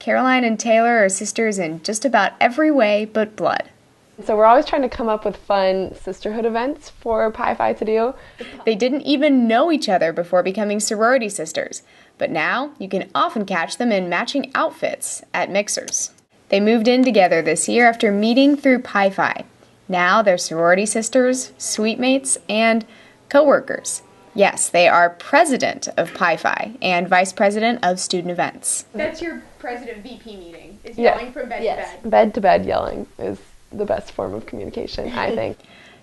Caroline and Taylor are sisters in just about every way but blood. So we're always trying to come up with fun sisterhood events for Pi Phi to do. They didn't even know each other before becoming sorority sisters, but now you can often catch them in matching outfits at mixers. They moved in together this year after meeting through Pi Phi. Now they're sorority sisters, suite mates, and co-workers. Yes, they are president of Pi Phi and vice president of student events. That's your president-VP meeting, is yelling from bed to bed. Bed to bed yelling is the best form of communication, I think.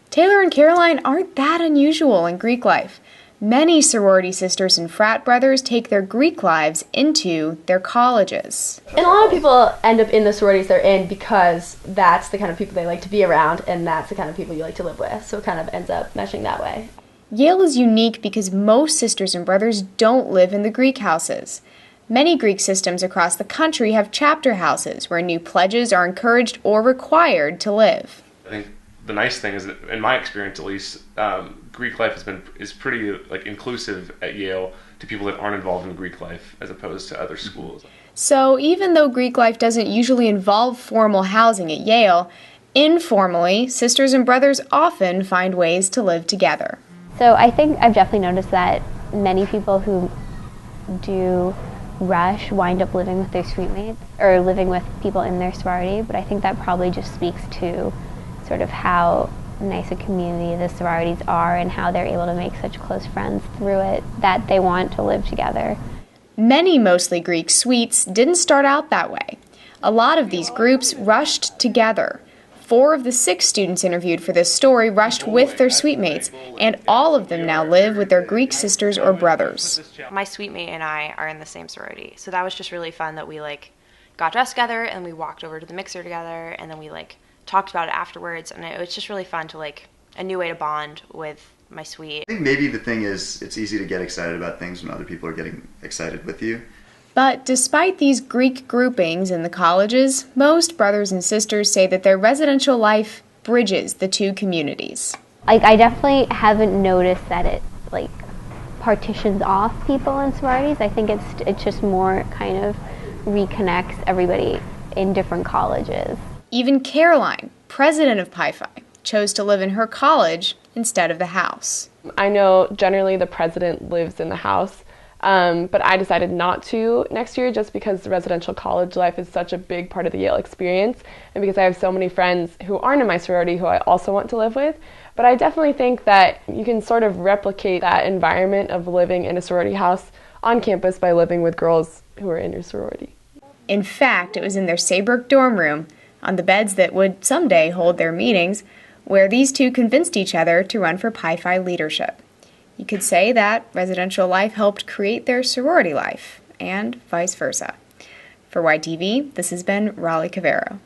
Taylor and Caroline aren't that unusual in Greek life. Many sorority sisters and frat brothers take their Greek lives into their colleges. And a lot of people end up in the sororities they're in because that's the kind of people they like to be around, and that's the kind of people you like to live with, so it kind of ends up meshing that way. Yale is unique because most sisters and brothers don't live in the Greek houses. Many Greek systems across the country have chapter houses where new pledges are encouraged or required to live. I think the nice thing is that, in my experience at least, Greek life is pretty inclusive at Yale to people that aren't involved in Greek life as opposed to other schools. So even though Greek life doesn't usually involve formal housing at Yale, informally, sisters and brothers often find ways to live together. So I think I've definitely noticed that many people who do rush wind up living with their suite mates or living with people in their sorority, but I think that probably just speaks to sort of how nice a community the sororities are and how they're able to make such close friends through it that they want to live together. Many mostly Greek suites didn't start out that way. A lot of these groups rushed together. 4 of the 6 students interviewed for this story rushed with their suite mates, and all of them now live with their Greek sisters or brothers. My suite mate and I are in the same sorority, so that was just really fun that we got dressed together and we walked over to the mixer together and then we talked about it afterwards, and it was just really fun to a new way to bond with my suite. I think maybe the thing is it's easy to get excited about things when other people are getting excited with you. But despite these Greek groupings in the colleges, most brothers and sisters say that their residential life bridges the two communities. I definitely haven't noticed that it partitions off people in sororities. I think it's just more kind of reconnects everybody in different colleges. Even Caroline, president of Pi Phi, chose to live in her college instead of the house. I know generally the president lives in the house, but I decided not to next year just because the residential college life is such a big part of the Yale experience and because I have so many friends who aren't in my sorority who I also want to live with. But I definitely think that you can sort of replicate that environment of living in a sorority house on campus by living with girls who are in your sorority. In fact, it was in their Saybrook dorm room, on the beds that would someday hold their meetings, where these two convinced each other to run for Pi Phi leadership. You could say that residential life helped create their sorority life, and vice versa. For YTV, this has been Raleigh Cavero.